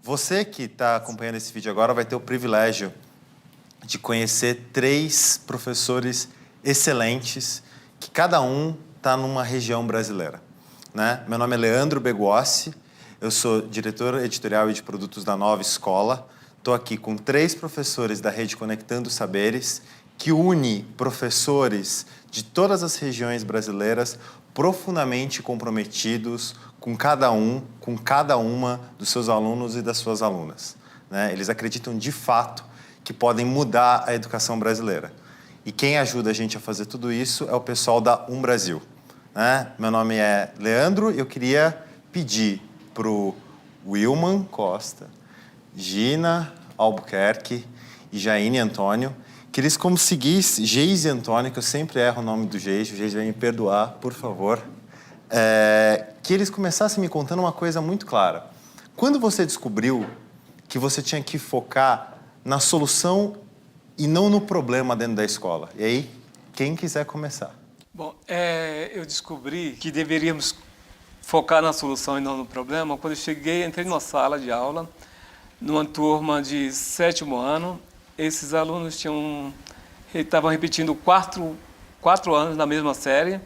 Você que está acompanhando esse vídeo agora vai ter o privilégio de conhecer 3 professores excelentes, que cada um está numa região brasileira, né? Meu nome é Leandro Beguossi, eu sou diretor editorial e de produtos da Nova Escola. Estou aqui com 3 professores da Rede Conectando Saberes, que une professores de todas as regiões brasileiras profundamente comprometidos com cada uma dos seus alunos e das suas alunas, né? Eles acreditam de fato que podem mudar a educação brasileira. E quem ajuda a gente a fazer tudo isso é o pessoal da Brasil, né? Meu nome é Leandro e eu queria pedir para o Wilman Costa, Gina Albuquerque e Jaine Antônio que eles conseguissem, Geise Antônio, que eu sempre erro o nome do Geise, o Geise vai me perdoar, por favor, que eles começassem me contando uma coisa muito clara. Quando você descobriu que você tinha que focar na solução e não no problema dentro da escola? E aí, quem quiser começar. Bom, eu descobri que deveríamos focar na solução e não no problema quando eu cheguei, entrei numa sala de aula, numa turma de 7º ano. Esses alunos estavam repetindo 4 anos na mesma série.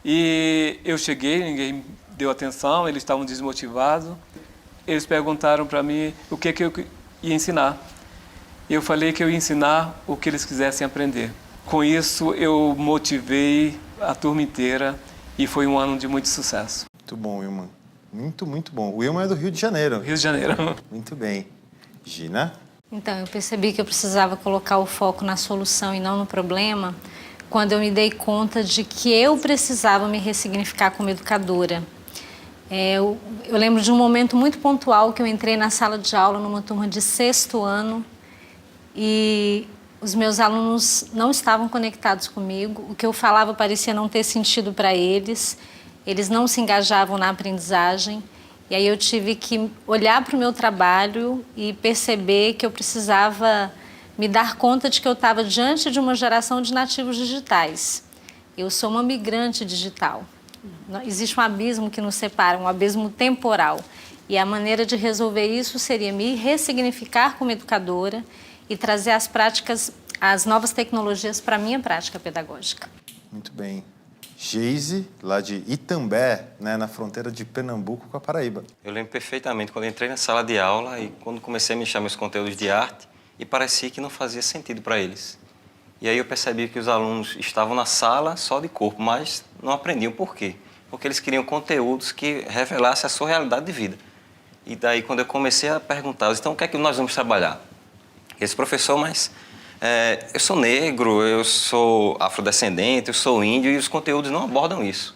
E eu cheguei, ninguém deu atenção, eles estavam desmotivados. Eles perguntaram para mim o que eu ia ensinar. Eu falei que eu ia ensinar o que eles quisessem aprender. Com isso, eu motivei a turma inteira e foi um ano de muito sucesso. Muito bom, Wilman. Muito, muito bom. O Wilman é do Rio de Janeiro. Rio de Janeiro. Muito bem. Gina? Então, eu percebi que eu precisava colocar o foco na solução e não no problema quando eu me dei conta de que eu precisava me ressignificar como educadora. Eu lembro de um momento muito pontual que eu entrei na sala de aula numa turma de 6º ano e os meus alunos não estavam conectados comigo, o que eu falava parecia não ter sentido para eles não se engajavam na aprendizagem. E aí eu tive que olhar para o meu trabalho e perceber que eu precisava me dar conta de que eu estava diante de uma geração de nativos digitais. Eu sou uma migrante digital. Existe um abismo que nos separa, um abismo temporal. E a maneira de resolver isso seria me ressignificar como educadora e trazer as práticas, as novas tecnologias para a minha prática pedagógica. Muito bem. Geise, lá de Itambé, né, na fronteira de Pernambuco com a Paraíba. Eu lembro perfeitamente quando entrei na sala de aula e quando comecei a mexer meus conteúdos de arte e parecia que não fazia sentido para eles. E aí eu percebi que os alunos estavam na sala só de corpo, mas não aprendiam por quê? Porque eles queriam conteúdos que revelassem a sua realidade de vida. E daí quando eu comecei a perguntar, então o que é que nós vamos trabalhar? Esse professor, mas eu sou negro, eu sou afrodescendente, eu sou índio e os conteúdos não abordam isso.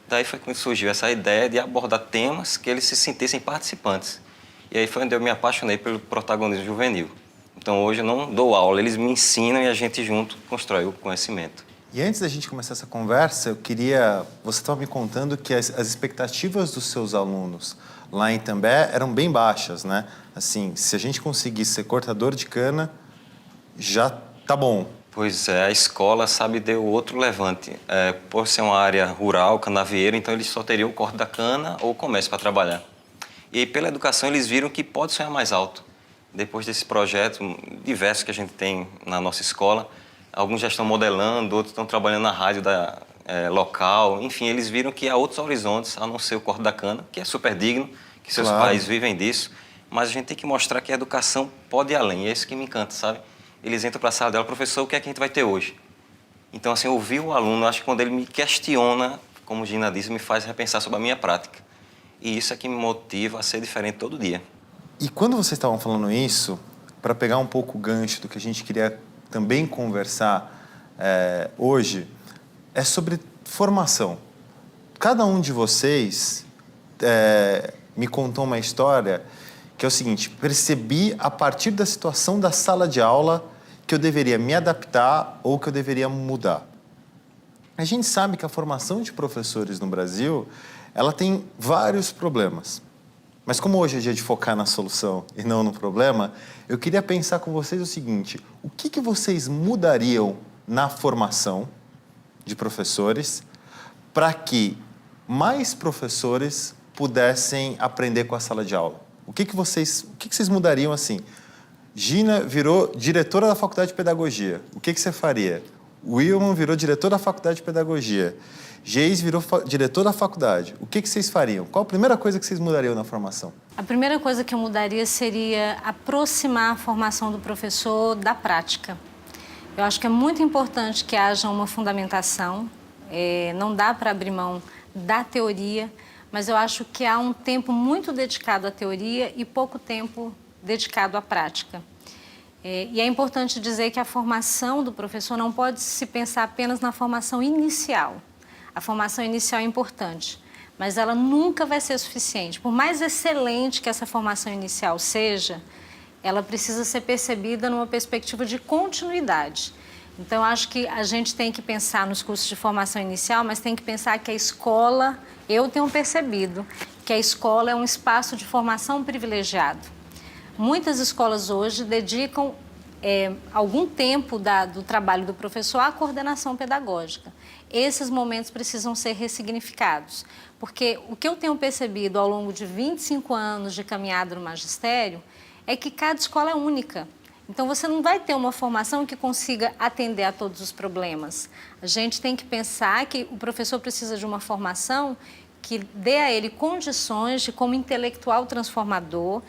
Daí foi quando surgiu essa ideia de abordar temas que eles se sentissem participantes. E aí foi onde eu me apaixonei pelo protagonismo juvenil. Então hoje eu não dou aula, eles me ensinam e a gente junto constrói o conhecimento. E antes da gente começar essa conversa, eu queria... Você estava me contando que as expectativas dos seus alunos lá em Itambé eram bem baixas, né? Assim, se a gente conseguisse ser cortador de cana, já tá bom. Pois é, a escola, sabe, deu outro levante. Por ser uma área rural, canavieiro, então eles só teriam o corte da cana ou o comércio para trabalhar. E aí, pela educação, eles viram que pode sonhar mais alto. Depois desse projeto diversos que a gente tem na nossa escola, alguns já estão modelando, outros estão trabalhando na rádio local. Enfim, eles viram que há outros horizontes, a não ser o corte da cana, que é super digno, que seus pais vivem disso. Mas a gente tem que mostrar que a educação pode ir além. E é isso que me encanta, sabe? Eles entram para a sala dela, professor, o que é que a gente vai ter hoje? Então, assim, ouvir o aluno, acho que quando ele me questiona, como Gina disse, me faz repensar sobre a minha prática. E isso é que me motiva a ser diferente todo dia. E quando vocês estavam falando isso, para pegar um pouco o gancho do que a gente queria também conversar hoje, é sobre formação. Cada um de vocês me contou uma história que é o seguinte: percebi a partir da situação da sala de aula que eu deveria me adaptar ou que eu deveria mudar. A gente sabe que a formação de professores no Brasil, ela tem vários problemas. Mas como hoje é dia de focar na solução e não no problema, eu queria pensar com vocês o seguinte: o que vocês mudariam na formação de professores para que mais professores pudessem aprender com a sala de aula? O que vocês mudariam assim? Gina virou diretora da Faculdade de Pedagogia. O que você faria? Wilman virou diretor da Faculdade de Pedagogia. Geis virou diretor da faculdade. O que vocês fariam? Qual a primeira coisa que vocês mudariam na formação? A primeira coisa que eu mudaria seria aproximar a formação do professor da prática. Eu acho que é muito importante que haja uma fundamentação. Não dá para abrir mão da teoria, mas eu acho que há um tempo muito dedicado à teoria e pouco tempo dedicado à prática. E é importante dizer que a formação do professor não pode se pensar apenas na formação inicial. A formação inicial é importante, mas ela nunca vai ser suficiente. Por mais excelente que essa formação inicial seja, ela precisa ser percebida numa perspectiva de continuidade. Então, acho que a gente tem que pensar nos cursos de formação inicial, mas tem que pensar que a escola, eu tenho percebido que a escola é um espaço de formação privilegiado. Muitas escolas hoje dedicam algum tempo do trabalho do professor à coordenação pedagógica. Esses momentos precisam ser ressignificados, porque o que eu tenho percebido ao longo de 25 anos de caminhada no magistério é que cada escola é única. Então, você não vai ter uma formação que consiga atender a todos os problemas. A gente tem que pensar que o professor precisa de uma formação que dê a ele condições de, como intelectual transformador,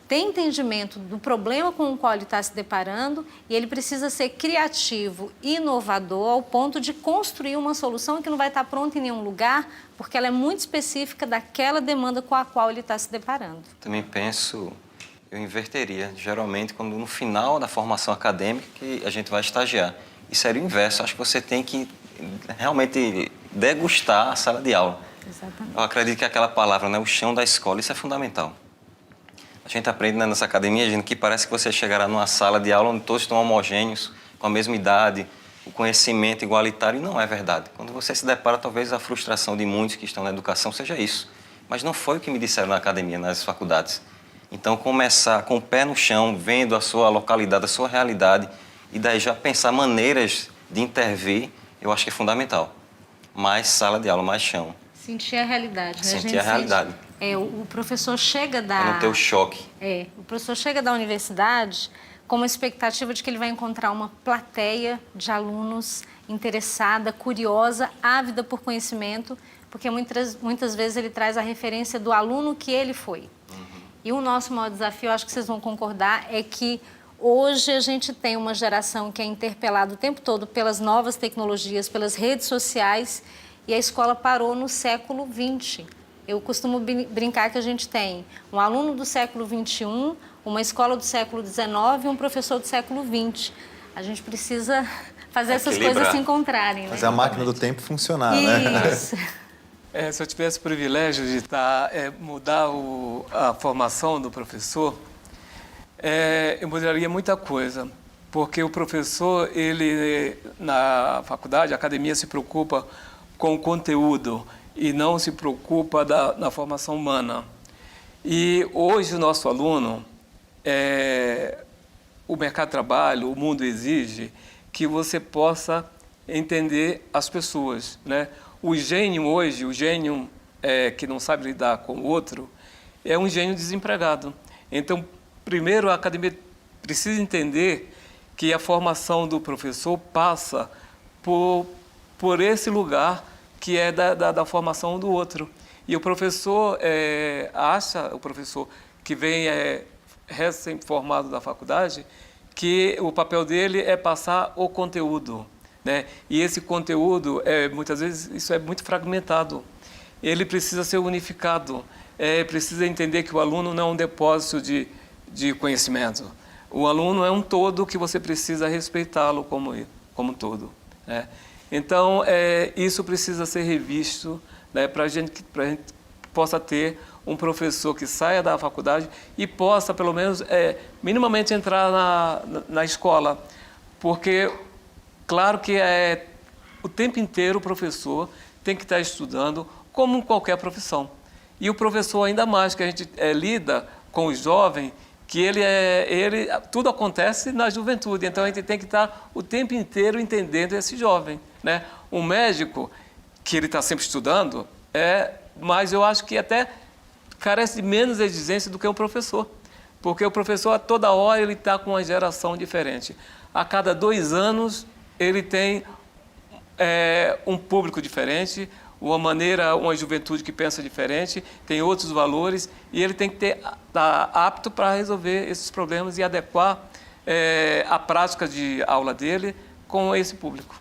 ter entendimento do problema com o qual ele está se deparando e ele precisa ser criativo e inovador ao ponto de construir uma solução que não vai estar pronta em nenhum lugar, porque ela é muito específica daquela demanda com a qual ele está se deparando. Também penso, eu inverteria, geralmente, quando no final da formação acadêmica que a gente vai estagiar. E seria o inverso, acho que você tem que realmente degustar a sala de aula. Exatamente. Eu acredito que aquela palavra, né, o chão da escola, isso é fundamental. A gente aprende nessa academia, gente, que parece que você chegará numa sala de aula onde todos estão homogêneos, com a mesma idade, o conhecimento igualitário, e não é verdade. Quando você se depara, talvez a frustração de muitos que estão na educação seja isso. Mas não foi o que me disseram na academia, nas faculdades. Então, começar com o pé no chão, vendo a sua localidade, a sua realidade, e daí já pensar maneiras de intervir, eu acho que é fundamental. Mais sala de aula, mais chão. Sentir a realidade, né? Sentir a realidade. O professor chega da... Para não ter o choque. O professor chega da universidade com uma expectativa de que ele vai encontrar uma plateia de alunos interessada, curiosa, ávida por conhecimento, porque muitas vezes ele traz a referência do aluno que ele foi. E o nosso maior desafio, acho que vocês vão concordar, é que hoje a gente tem uma geração que é interpelada o tempo todo pelas novas tecnologias, pelas redes sociais, e a escola parou no século XX. Eu costumo brincar que a gente tem um aluno do século XXI, uma escola do século XIX e um professor do século XX. A gente precisa fazer essas coisas se encontrarem. Né? Fazer a máquina do tempo funcionar, Isso. né? Se eu tivesse o privilégio de mudar a formação do professor, eu mudaria muita coisa. Porque o professor, ele na faculdade, a academia se preocupa com o conteúdo e não se preocupa na formação humana. E hoje o nosso aluno, o mercado de trabalho, o mundo exige que você possa entender as pessoas, né? O gênio hoje, que não sabe lidar com o outro, é um gênio desempregado. Então, primeiro a academia precisa entender que a formação do professor passa por esse lugar que é da formação do outro. E o professor o professor que vem recém-formado da faculdade, que o papel dele é passar o conteúdo, né? E esse conteúdo, muitas vezes, isso é muito fragmentado. Ele precisa ser unificado, precisa entender que o aluno não é um depósito de conhecimento. O aluno é um todo que você precisa respeitá-lo como todo, né? Então, isso precisa ser revisto, né, para a gente possa ter um professor que saia da faculdade e possa, pelo menos, minimamente entrar na escola. Porque, claro que o tempo inteiro o professor tem que estar estudando como qualquer profissão. E o professor, ainda mais, que a gente lida com o jovem, que tudo acontece na juventude, então a gente tem que estar o tempo inteiro entendendo esse jovem, né? Um médico, que ele está sempre estudando, mas eu acho que até carece de menos exigência do que um professor. Porque o professor, a toda hora, ele está com uma geração diferente. A cada 2 anos, ele tem um público diferente, uma juventude que pensa diferente, tem outros valores, e ele tem que estar apto para resolver esses problemas e adequar a prática de aula dele com esse público.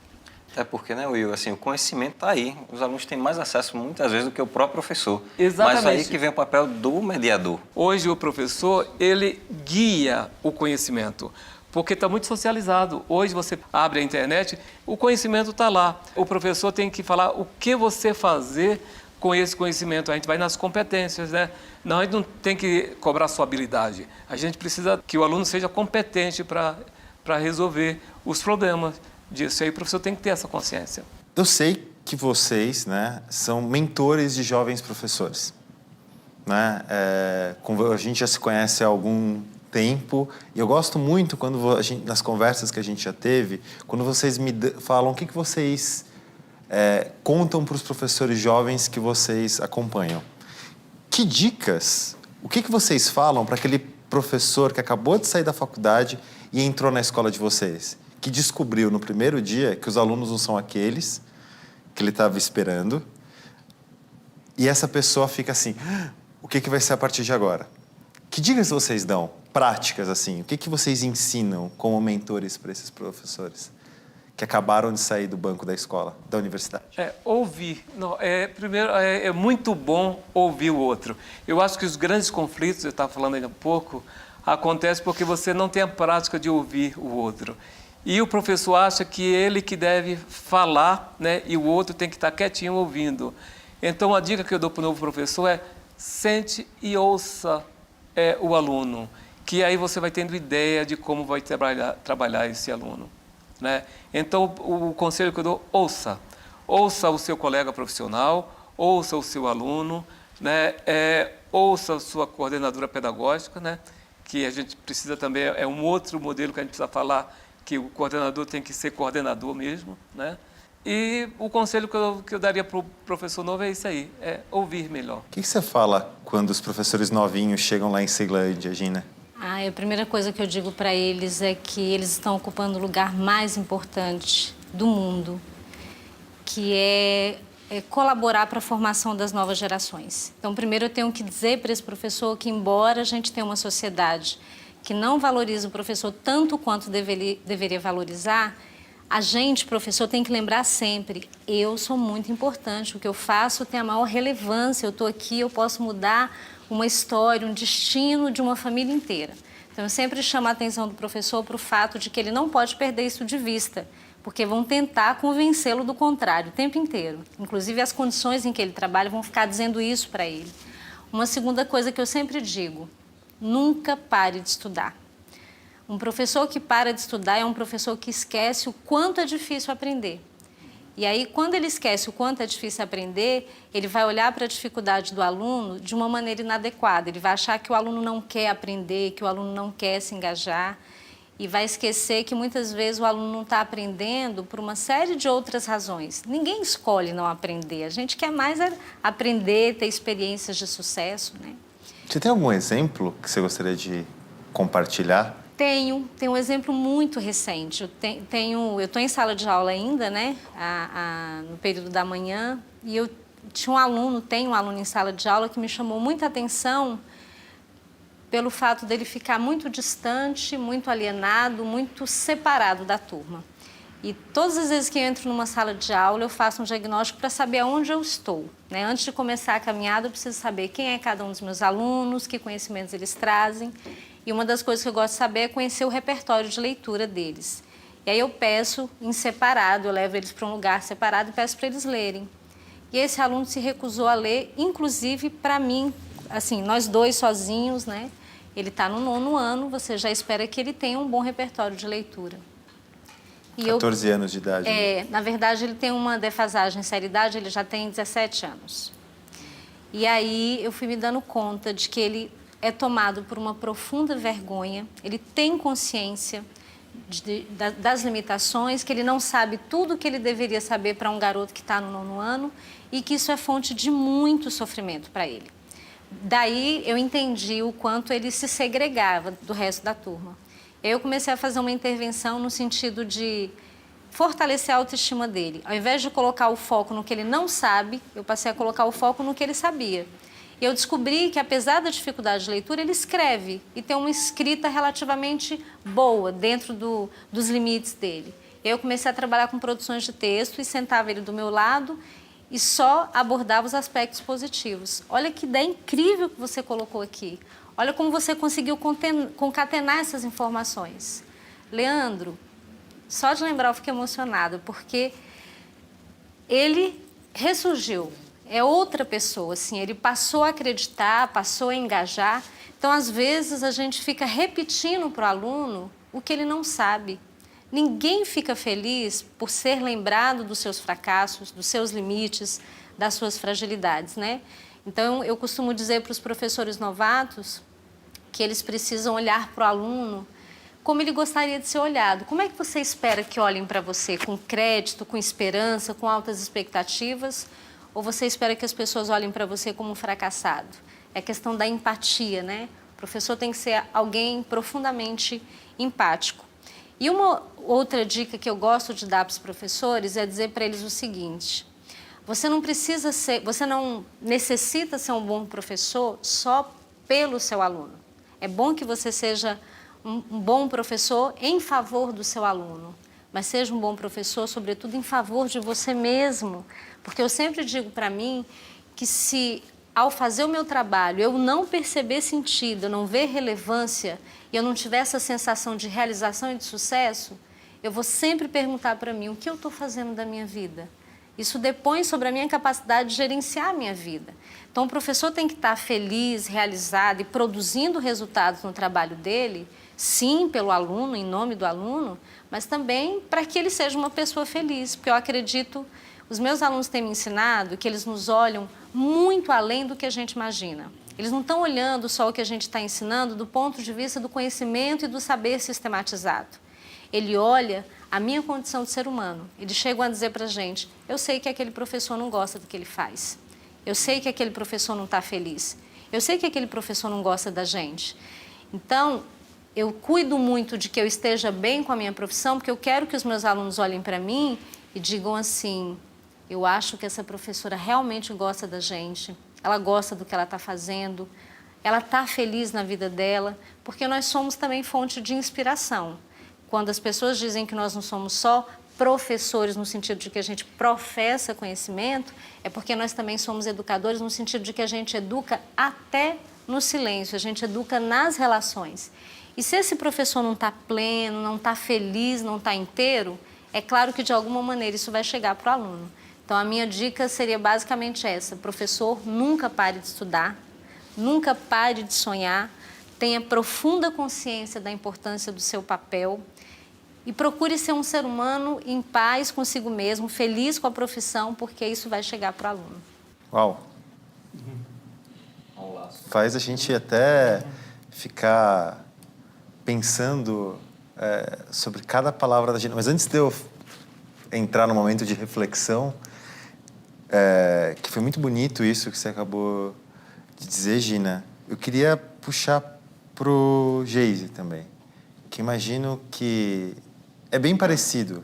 Até porque, né, Will, assim, o conhecimento está aí. Os alunos têm mais acesso muitas vezes do que o próprio professor. Exatamente. Mas aí que vem o papel do mediador. Hoje o professor, ele guia o conhecimento, porque está muito socializado. Hoje você abre a internet, o conhecimento está lá. O professor tem que falar o que você fazer com esse conhecimento. A gente vai nas competências, né? Não, a gente não tem que cobrar sua habilidade. A gente precisa que o aluno seja competente para resolver os problemas disso. Aí o professor tem que ter essa consciência. Eu sei que vocês, né, são mentores de jovens professores. Né? A gente já se conhece há algum tempo e eu gosto muito quando nas conversas que a gente já teve, quando vocês me falam o que vocês contam para os professores jovens que vocês acompanham. Que dicas, o que vocês falam para aquele professor que acabou de sair da faculdade e entrou na escola de vocês? Que descobriu no primeiro dia que os alunos não são aqueles que ele estava esperando. E essa pessoa fica assim, o que vai ser a partir de agora? Que dicas vocês dão? Práticas, assim. O que vocês ensinam como mentores para esses professores que acabaram de sair do banco da escola, da universidade? Ouvir. Não, primeiro, é muito bom ouvir o outro. Eu acho que os grandes conflitos, eu estava falando ainda há pouco, acontecem porque você não tem a prática de ouvir o outro. E o professor acha que ele que deve falar, né, e o outro tem que estar quietinho ouvindo. Então, a dica que eu dou para o novo professor é sente e ouça o aluno, que aí você vai tendo ideia de como vai trabalhar esse aluno. Né? Então, o conselho que eu dou, ouça. Ouça o seu colega profissional, ouça o seu aluno, né? Ouça a sua coordenadora pedagógica, né? Que a gente precisa também, é um outro modelo que a gente precisa falar, que o coordenador tem que ser coordenador mesmo, né? E o conselho que eu daria para o professor novo é isso aí, ouvir melhor. O que você fala quando os professores novinhos chegam lá em Ceilândia, Gina? A primeira coisa que eu digo para eles é que eles estão ocupando o lugar mais importante do mundo, que é colaborar para a formação das novas gerações. Então, primeiro eu tenho que dizer para esse professor que, embora a gente tenha uma sociedade que não valoriza o professor tanto quanto deveria valorizar, a gente, professor, tem que lembrar sempre, eu sou muito importante, o que eu faço tem a maior relevância, eu estou aqui, eu posso mudar uma história, um destino de uma família inteira. Então, eu sempre chamo a atenção do professor para o fato de que ele não pode perder isso de vista, porque vão tentar convencê-lo do contrário o tempo inteiro. Inclusive, as condições em que ele trabalha vão ficar dizendo isso para ele. Uma segunda coisa que eu sempre digo, nunca pare de estudar. Um professor que para de estudar é um professor que esquece o quanto é difícil aprender. E aí, quando ele esquece o quanto é difícil aprender, ele vai olhar para a dificuldade do aluno de uma maneira inadequada. Ele vai achar que o aluno não quer aprender, que o aluno não quer se engajar e vai esquecer que muitas vezes o aluno não está aprendendo por uma série de outras razões. Ninguém escolhe não aprender. A gente quer mais aprender, ter experiências de sucesso, né? Você tem algum exemplo que você gostaria de compartilhar? Tenho um exemplo muito recente. Eu estou em sala de aula ainda, né? No período da manhã, e eu tenho um aluno em sala de aula que me chamou muita atenção pelo fato dele ficar muito distante, muito alienado, muito separado da turma. E todas as vezes que eu entro numa sala de aula, eu faço um diagnóstico para saber aonde eu estou, né? Antes de começar a caminhada, eu preciso saber quem é cada um dos meus alunos, que conhecimentos eles trazem. E uma das coisas que eu gosto de saber é conhecer o repertório de leitura deles. E aí eu peço em separado, eu levo eles para um lugar separado e peço para eles lerem. E esse aluno se recusou a ler, inclusive para mim, assim, nós dois sozinhos, né? Ele está no 9º ano, você já espera que ele tenha um bom repertório de leitura. 14 anos de idade. Na verdade, ele tem uma defasagem em seriedade, ele já tem 17 anos. E aí eu fui me dando conta de que ele é tomado por uma profunda vergonha, ele tem consciência das limitações, que ele não sabe tudo o que ele deveria saber para um garoto que está no 9º ano e que isso é fonte de muito sofrimento para ele. Daí eu entendi o quanto ele se segregava do resto da turma. Eu comecei a fazer uma intervenção no sentido de fortalecer a autoestima dele. Ao invés de colocar o foco no que ele não sabe, eu passei a colocar o foco no que ele sabia. E eu descobri que, apesar da dificuldade de leitura, ele escreve e tem uma escrita relativamente boa dentro dos limites dele. Eu comecei a trabalhar com produções de texto e sentava ele do meu lado e só abordava os aspectos positivos. Olha que ideia incrível que você colocou aqui. Olha como você conseguiu concatenar essas informações. Leandro, só de lembrar eu fiquei emocionada, porque ele ressurgiu. É outra pessoa, assim, ele passou a acreditar, passou a engajar. Então, às vezes, a gente fica repetindo para o aluno o que ele não sabe. Ninguém fica feliz por ser lembrado dos seus fracassos, dos seus limites, das suas fragilidades, né? Então, eu costumo dizer para os professores novatos que eles precisam olhar para o aluno como ele gostaria de ser olhado. Como é que você espera que olhem para você? Com crédito, com esperança, com altas expectativas? Ou você espera que as pessoas olhem para você como um fracassado? É questão da empatia, né? O professor tem que ser alguém profundamente empático. E uma outra dica que eu gosto de dar para os professores é dizer para eles o seguinte: você não necessita ser um bom professor só pelo seu aluno. É bom que você seja um bom professor em favor do seu aluno, mas seja um bom professor, sobretudo, em favor de você mesmo. Porque eu sempre digo para mim que se, ao fazer o meu trabalho, eu não perceber sentido, eu não ver relevância e eu não tiver essa sensação de realização e de sucesso, eu vou sempre perguntar para mim o que eu estou fazendo da minha vida. Isso depõe sobre a minha capacidade de gerenciar a minha vida. Então, o professor tem que estar feliz, realizado e produzindo resultados no trabalho dele, sim, pelo aluno, em nome do aluno, mas também para que ele seja uma pessoa feliz, porque eu acredito, os meus alunos têm me ensinado que eles nos olham muito além do que a gente imagina. Eles não estão olhando só o que a gente está ensinando do ponto de vista do conhecimento e do saber sistematizado. Ele olha a minha condição de ser humano. Eles chegam a dizer para a gente: eu sei que aquele professor não gosta do que ele faz. Eu sei que aquele professor não está feliz. Eu sei que aquele professor não gosta da gente. Então, eu cuido muito de que eu esteja bem com a minha profissão, porque eu quero que os meus alunos olhem para mim e digam assim: eu acho que essa professora realmente gosta da gente, ela gosta do que ela está fazendo, ela está feliz na vida dela, porque nós somos também fonte de inspiração. Quando as pessoas dizem que nós não somos só professores no sentido de que a gente professa conhecimento, é porque nós também somos educadores no sentido de que a gente educa até no silêncio, a gente educa nas relações. E se esse professor não está pleno, não está feliz, não está inteiro, é claro que de alguma maneira isso vai chegar para o aluno. Então a minha dica seria basicamente essa: professor, nunca pare de estudar, nunca pare de sonhar, tenha profunda consciência da importância do seu papel e procure ser um ser humano em paz consigo mesmo, feliz com a profissão, porque isso vai chegar para o aluno. Uau! Faz a gente até ficar pensando sobre cada palavra da gente. Mas antes de eu entrar no momento de reflexão, que foi muito bonito isso que você acabou de dizer, Gina, eu queria puxar pro Geise também, que imagino que é bem parecido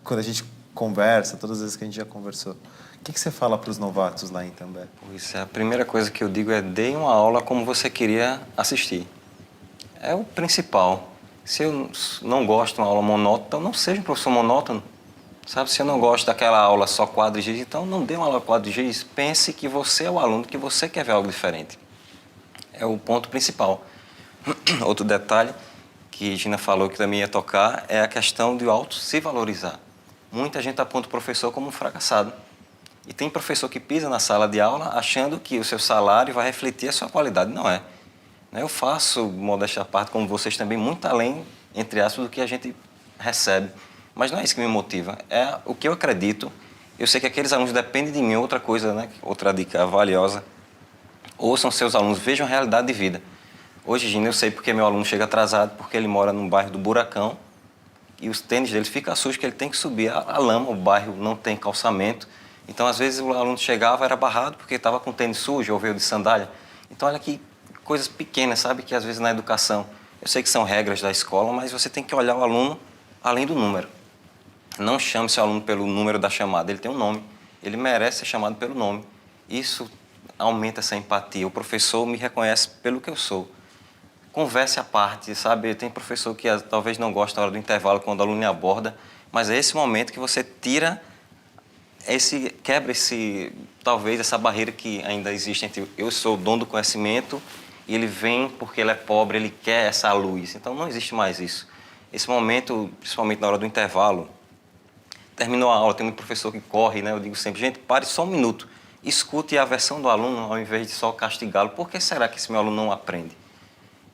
quando a gente conversa, todas as vezes que a gente já conversou. O que você fala para os novatos lá em Itambé? Pois é, a primeira coisa que eu digo é: dê uma aula como você queria assistir. É o principal. Se eu não gosto de uma aula monótona, então não seja um professor monótono. Sabe, se eu não gosto daquela aula só quadro e giz, então não dê uma aula quadro e giz. Pense que você é o aluno, que você quer ver algo diferente. É o ponto principal. Outro detalhe que Gina falou que também ia tocar é a questão de auto se valorizar. Muita gente aponta o professor como um fracassado. E tem professor que pisa na sala de aula achando que o seu salário vai refletir a sua qualidade. Não é. Eu faço, modéstia à parte, como vocês também, muito além, entre aspas, do que a gente recebe. Mas não é isso que me motiva. É o que eu acredito. Eu sei que aqueles alunos dependem de mim. Outra coisa, né? Outra dica valiosa: ouçam seus alunos, vejam a realidade de vida. Hoje, Gina, eu sei porque meu aluno chega atrasado, porque ele mora num bairro do Buracão e os tênis dele ficam sujos, que ele tem que subir a lama, o bairro não tem calçamento. Então, às vezes, o aluno chegava, era barrado porque estava com tênis sujo ou veio de sandália. Então, olha que coisas pequenas, sabe? Que às vezes na educação, eu sei que são regras da escola, mas você tem que olhar o aluno além do número. Não chame seu aluno pelo número da chamada, ele tem um nome. Ele merece ser chamado pelo nome. Isso aumenta essa empatia. O professor me reconhece pelo que eu sou. Converse à parte, sabe? Tem professor que talvez não goste na hora do intervalo, quando o aluno lhe aborda, mas é esse momento que você quebra talvez essa barreira que ainda existe entre eu sou o dono do conhecimento e ele vem porque ele é pobre, ele quer essa luz. Então não existe mais isso. Esse momento, principalmente na hora do intervalo, terminou a aula, tem um professor que corre, né? Eu digo sempre, gente, pare só um minuto, escute a versão do aluno ao invés de só castigá-lo. Por que será que esse meu aluno não aprende?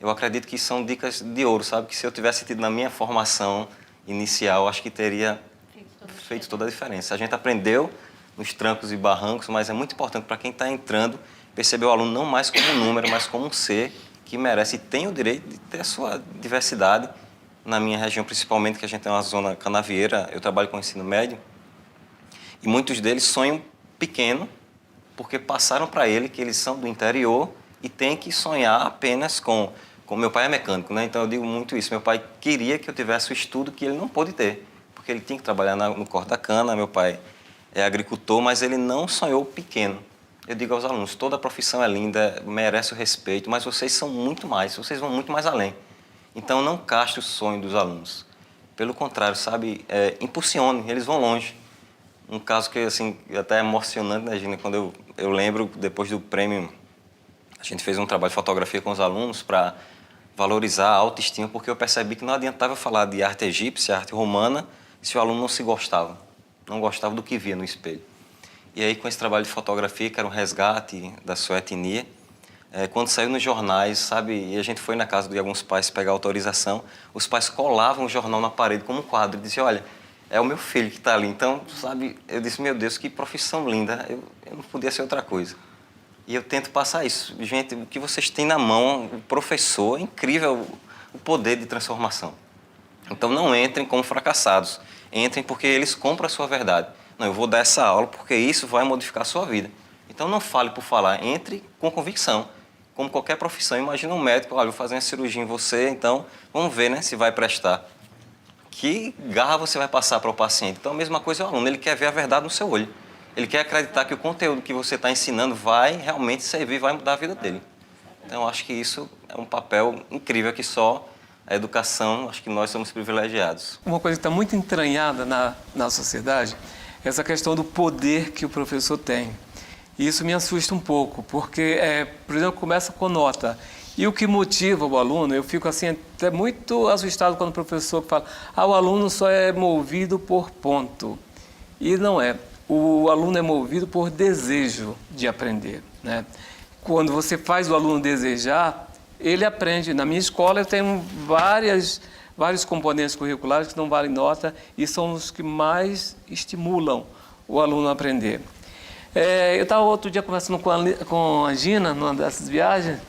Eu acredito que são dicas de ouro, sabe? Que se eu tivesse tido na minha formação inicial, acho que teria feito toda a diferença. A gente aprendeu nos trancos e barrancos, mas é muito importante para quem está entrando perceber o aluno não mais como um número, mas como um ser que merece e tem o direito de ter a sua diversidade. Na minha região, principalmente, que a gente tem uma zona canavieira, eu trabalho com ensino médio, e muitos deles sonham pequeno, porque passaram para ele que eles são do interior e têm que sonhar apenas com meu pai é mecânico, né? Então eu digo muito isso. Meu pai queria que eu tivesse o estudo que ele não pôde ter, porque ele tinha que trabalhar no corte da cana. Meu pai é agricultor, mas ele não sonhou pequeno. Eu digo aos alunos, toda profissão é linda, merece o respeito, mas vocês são muito mais, vocês vão muito mais além. Então não castre o sonho dos alunos. Pelo contrário, sabe, impulsione, eles vão longe. Um caso que assim, até é emocionante, né, Gina? Quando eu lembro, depois do prêmio, a gente fez um trabalho de fotografia com os alunos para valorizar a autoestima, porque eu percebi que não adiantava falar de arte egípcia, arte romana, se o aluno não se gostava, não gostava do que via no espelho. E aí, com esse trabalho de fotografia, que era um resgate da sua etnia, quando saiu nos jornais, sabe, e a gente foi na casa de alguns pais pegar autorização, os pais colavam o jornal na parede como um quadro e diziam, olha, é o meu filho que está ali. Então, sabe, eu disse, meu Deus, que profissão linda, eu não podia ser outra coisa. E eu tento passar isso. Gente, o que vocês têm na mão, o professor, é incrível o poder de transformação. Então não entrem como fracassados, entrem porque eles compram a sua verdade. Não, eu vou dar essa aula porque isso vai modificar a sua vida. Então não fale por falar, entre com convicção. Como qualquer profissão, imagina um médico, olha, vou fazer uma cirurgia em você, então vamos ver, né, se vai prestar. Que garra você vai passar para o paciente? Então a mesma coisa é o aluno, ele quer ver a verdade no seu olho. Ele quer acreditar que o conteúdo que você está ensinando vai realmente servir, vai mudar a vida dele. Então, eu acho que isso é um papel incrível que só a educação, acho que nós somos privilegiados. Uma coisa que está muito entranhada na sociedade é essa questão do poder que o professor tem. E isso me assusta um pouco, porque, por exemplo, começa com nota. E o que motiva o aluno, eu fico assim até muito assustado quando o professor fala o aluno só é movido por ponto. E não é. O aluno é movido por desejo de aprender, né? Quando você faz o aluno desejar, ele aprende. Na minha escola eu tenho vários componentes curriculares que não valem nota e são os que mais estimulam o aluno a aprender. Eu estava outro dia conversando com a Gina, numa dessas viagens,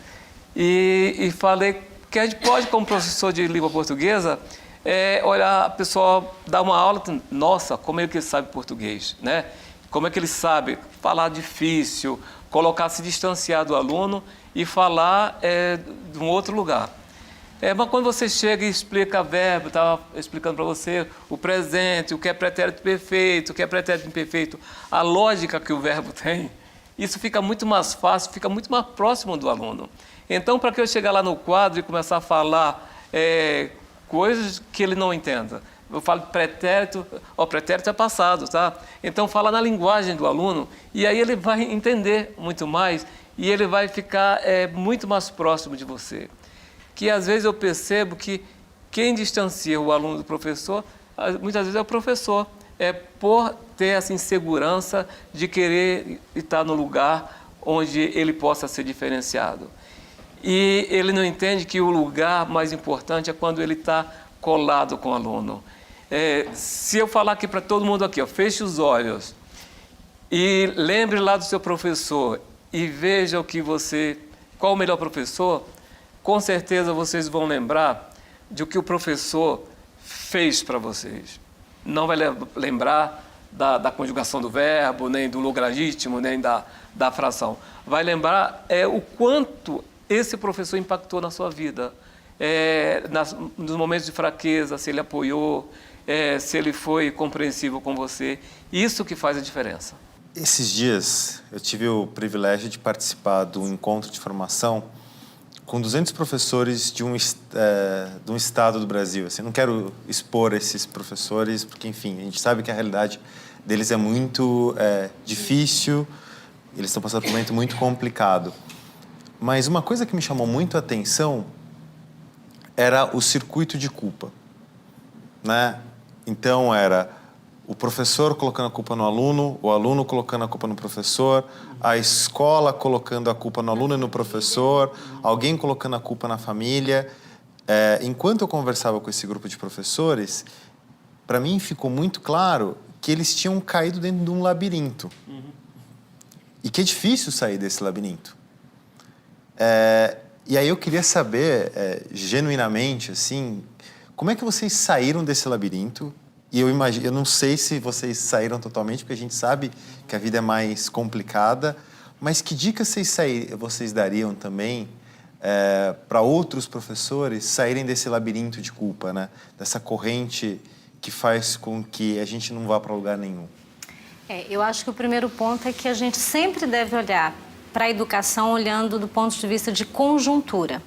e falei que a gente pode, como professor de língua portuguesa, olhar a pessoa dar uma aula, nossa, como é que ele sabe português, né? Como é que ele sabe falar difícil, se distanciar do aluno e falar de um outro lugar. Mas quando você chega e explica verbo, estava explicando para você o presente, o que é pretérito perfeito, o que é pretérito imperfeito, a lógica que o verbo tem, isso fica muito mais fácil, fica muito mais próximo do aluno. Então, para que eu chegar lá no quadro e começar a falar coisas que ele não entenda, eu falo pretérito, pretérito é passado, tá? Então, fala na linguagem do aluno e aí ele vai entender muito mais e ele vai ficar muito mais próximo de você. Que às vezes eu percebo que quem distancia o aluno do professor, muitas vezes é o professor, por ter essa insegurança de querer estar no lugar onde ele possa ser diferenciado. E ele não entende que o lugar mais importante é quando ele está colado com o aluno. Se eu falar aqui para todo mundo aqui, feche os olhos e lembre lá do seu professor e veja qual o melhor professor, com certeza vocês vão lembrar de o que o professor fez para vocês. Não vai lembrar da conjugação do verbo, nem do logaritmo, nem da fração. Vai lembrar o quanto esse professor impactou na sua vida. Nos momentos de fraqueza, se ele apoiou, se ele foi compreensivo com você. Isso que faz a diferença. Esses dias eu tive o privilégio de participar de um encontro de formação com 200 professores de um estado do Brasil. Assim, não quero expor esses professores, porque, enfim, a gente sabe que a realidade deles é muito difícil, eles estão passando por um momento muito complicado. Mas uma coisa que me chamou muito a atenção era o circuito de culpa, né? Então, era o professor colocando a culpa no aluno, o aluno colocando a culpa no professor, a escola colocando a culpa no aluno e no professor, alguém colocando a culpa na família. Enquanto eu conversava com esse grupo de professores, para mim ficou muito claro que eles tinham caído dentro de um labirinto. E que é difícil sair desse labirinto. E aí eu queria saber, genuinamente, assim, como é que vocês saíram desse labirinto? E eu não sei se vocês saíram totalmente, porque a gente sabe que a vida é mais complicada, mas que dicas vocês dariam também para outros professores saírem desse labirinto de culpa, né? Dessa corrente que faz com que a gente não vá para lugar nenhum? Eu acho que o primeiro ponto é que a gente sempre deve olhar para a educação olhando do ponto de vista de conjuntura.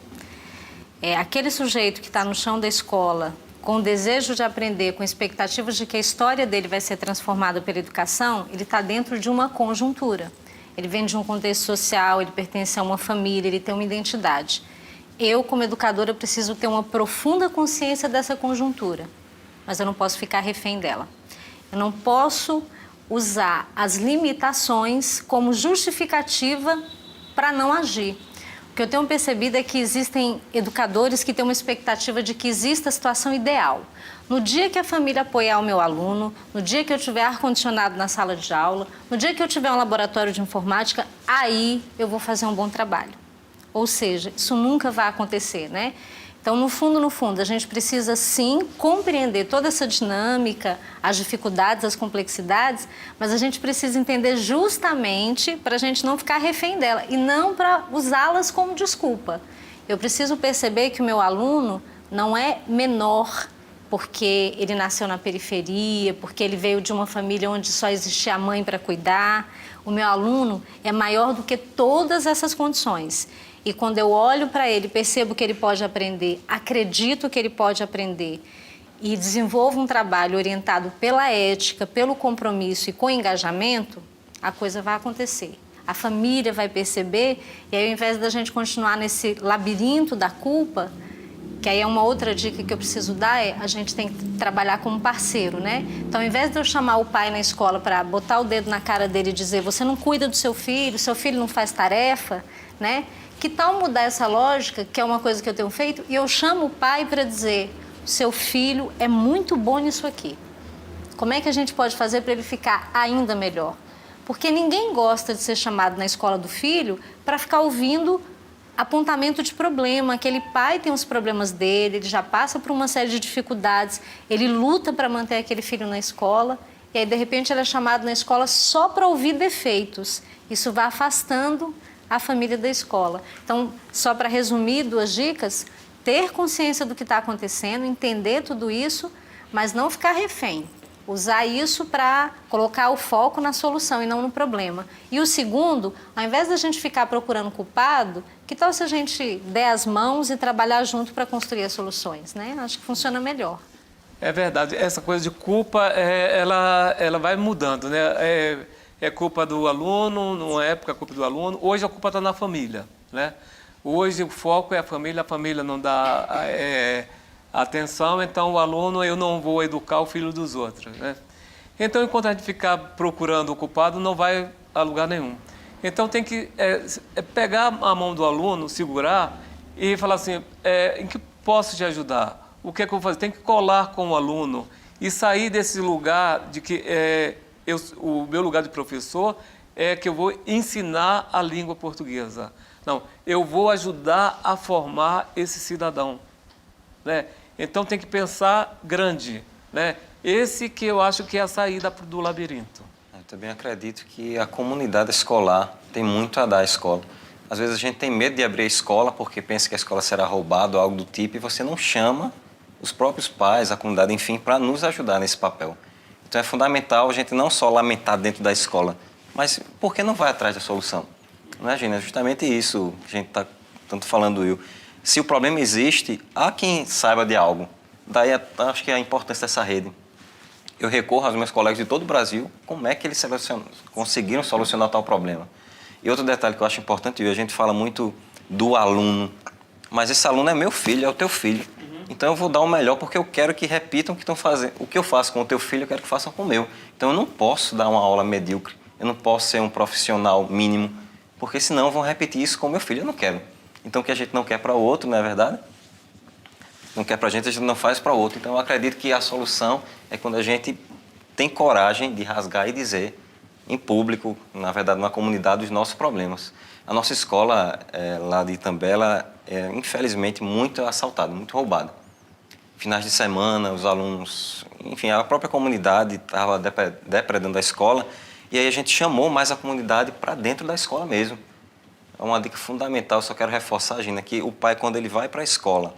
Aquele sujeito que está no chão da escola, com o desejo de aprender, com expectativas de que a história dele vai ser transformada pela educação, ele está dentro de uma conjuntura. Ele vem de um contexto social, ele pertence a uma família, ele tem uma identidade. Eu, como educadora, preciso ter uma profunda consciência dessa conjuntura, mas eu não posso ficar refém dela. Eu não posso usar as limitações como justificativa para não agir. O que eu tenho percebido é que existem educadores que têm uma expectativa de que exista a situação ideal. No dia que a família apoiar o meu aluno, no dia que eu tiver ar-condicionado na sala de aula, no dia que eu tiver um laboratório de informática, aí eu vou fazer um bom trabalho. Ou seja, isso nunca vai acontecer, né? Então, no fundo, a gente precisa, sim, compreender toda essa dinâmica, as dificuldades, as complexidades, mas a gente precisa entender justamente para a gente não ficar refém dela e não para usá-las como desculpa. Eu preciso perceber que o meu aluno não é menor porque ele nasceu na periferia, porque ele veio de uma família onde só existia a mãe para cuidar. O meu aluno é maior do que todas essas condições. E quando eu olho para ele, percebo que ele pode aprender, acredito que ele pode aprender e desenvolvo um trabalho orientado pela ética, pelo compromisso e com engajamento, a coisa vai acontecer. A família vai perceber e aí, ao invés da gente continuar nesse labirinto da culpa, que aí é uma outra dica que eu preciso dar, a gente tem que trabalhar como parceiro, né? Então, ao invés de eu chamar o pai na escola para botar o dedo na cara dele e dizer você não cuida do seu filho não faz tarefa, né? Que tal mudar essa lógica, que é uma coisa que eu tenho feito, e eu chamo o pai para dizer, seu filho é muito bom nisso aqui. Como é que a gente pode fazer para ele ficar ainda melhor? Porque ninguém gosta de ser chamado na escola do filho para ficar ouvindo apontamento de problema. Aquele pai tem os problemas dele, ele já passa por uma série de dificuldades, ele luta para manter aquele filho na escola, e aí, de repente, ele é chamado na escola só para ouvir defeitos. Isso vai afastando a família da escola. Então, só para resumir, 2 dicas: ter consciência do que está acontecendo, entender tudo isso, mas não ficar refém. Usar isso para colocar o foco na solução e não no problema. E o segundo, ao invés da gente ficar procurando culpado, que tal se a gente der as mãos e trabalhar junto para construir as soluções, né? Acho que funciona melhor. É verdade. Essa coisa de culpa, ela vai mudando, né? É culpa do aluno, numa época é culpa do aluno. Hoje a culpa está na família, né? Hoje o foco é a família não dá atenção, então o aluno, eu não vou educar o filho dos outros, né? Então, enquanto a gente ficar procurando o culpado, não vai a lugar nenhum. Então, tem que pegar a mão do aluno, segurar e falar assim, em que posso te ajudar? O que é que eu vou fazer? Tem que colar com o aluno e sair desse lugar de que o meu lugar de professor é que eu vou ensinar a língua portuguesa. Não, eu vou ajudar a formar esse cidadão, né? Então, tem que pensar grande, né? Esse que eu acho que é a saída do labirinto. Eu também acredito que a comunidade escolar tem muito a dar à escola. Às vezes a gente tem medo de abrir a escola porque pensa que a escola será roubada ou algo do tipo e você não chama os próprios pais, a comunidade, enfim, para nos ajudar nesse papel. Então é fundamental a gente não só lamentar dentro da escola, mas por que não vai atrás da solução? Não é, gente? É justamente isso que a gente está tanto falando, Will. Se o problema existe, há quem saiba de algo. Daí acho que é a importância dessa rede. Eu recorro aos meus colegas de todo o Brasil, como é que eles conseguiram solucionar tal problema. E outro detalhe que eu acho importante, a gente fala muito do aluno, mas esse aluno é meu filho, é o teu filho. Então eu vou dar o melhor porque eu quero que repitam o que estão fazendo. O que eu faço com o teu filho, eu quero que façam com o meu. Então eu não posso dar uma aula medíocre, eu não posso ser um profissional mínimo, porque senão vão repetir isso com o meu filho, eu não quero. Então o que a gente não quer para o outro, não é verdade? Não quer para a gente não faz para o outro. Então eu acredito que a solução é quando a gente tem coragem de rasgar e dizer em público, na verdade, na comunidade, os nossos problemas. A nossa escola lá de Itambé, ela é, infelizmente, muito assaltada, muito roubada. Finais de semana, os alunos, enfim, a própria comunidade estava depredando a escola e aí a gente chamou mais a comunidade para dentro da escola mesmo. É uma dica fundamental, eu só quero reforçar, Gina, que o pai, quando ele vai para a escola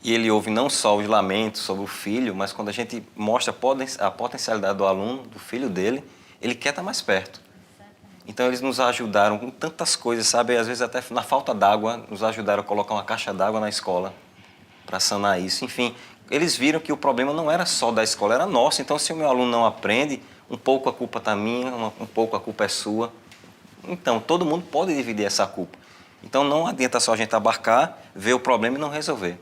e ele ouve não só os lamentos sobre o filho, mas quando a gente mostra a potencialidade do aluno, do filho dele, ele quer estar mais perto. Então, eles nos ajudaram com tantas coisas, sabe? Às vezes, até na falta d'água, nos ajudaram a colocar uma caixa d'água na escola para sanar isso. Enfim, eles viram que o problema não era só da escola, era nosso. Então, se o meu aluno não aprende, um pouco a culpa está minha, um pouco a culpa é sua. Então, todo mundo pode dividir essa culpa. Então, não adianta só a gente abarcar, ver o problema e não resolver.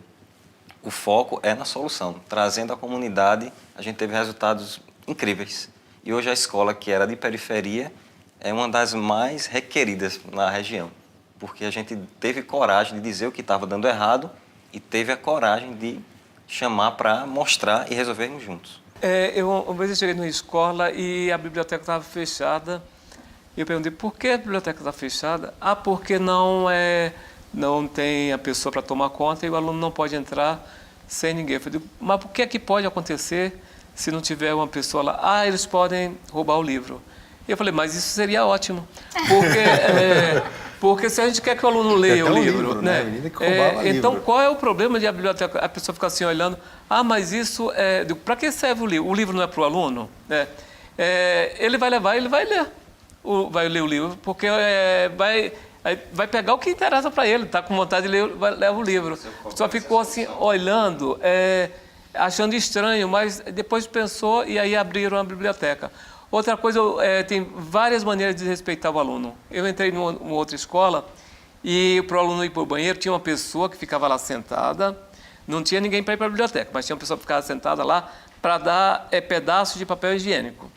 O foco é na solução. Trazendo a comunidade, a gente teve resultados incríveis. E hoje a escola, que era de periferia, é uma das mais requeridas na região, porque a gente teve coragem de dizer o que estava dando errado e teve a coragem de chamar para mostrar e resolvermos juntos. Uma vez eu cheguei numa escola e a biblioteca estava fechada. E eu perguntei, por que a biblioteca está fechada? Ah, porque não tem a pessoa para tomar conta e o aluno não pode entrar sem ninguém. Eu falei, mas por que é que pode acontecer se não tiver uma pessoa lá? Ah, eles podem roubar o livro. E eu falei, mas isso seria ótimo, porque se a gente quer que o aluno leia o livro, né? Então, qual é o problema de a biblioteca, a pessoa ficar assim olhando, ah, mas isso, para que serve o livro? O livro não é para o aluno? Ele vai levar, ele vai ler o livro, porque vai pegar o que interessa para ele, está com vontade de ler, leva o livro. Só ficou assim, olhando, achando estranho, mas depois pensou e aí abriram a biblioteca. Outra coisa, tem várias maneiras de respeitar o aluno. Eu entrei numa outra escola e para o aluno ir para o banheiro tinha uma pessoa que ficava lá sentada, não tinha ninguém para ir para a biblioteca, mas tinha uma pessoa que ficava sentada lá para dar pedaços de papel higiênico.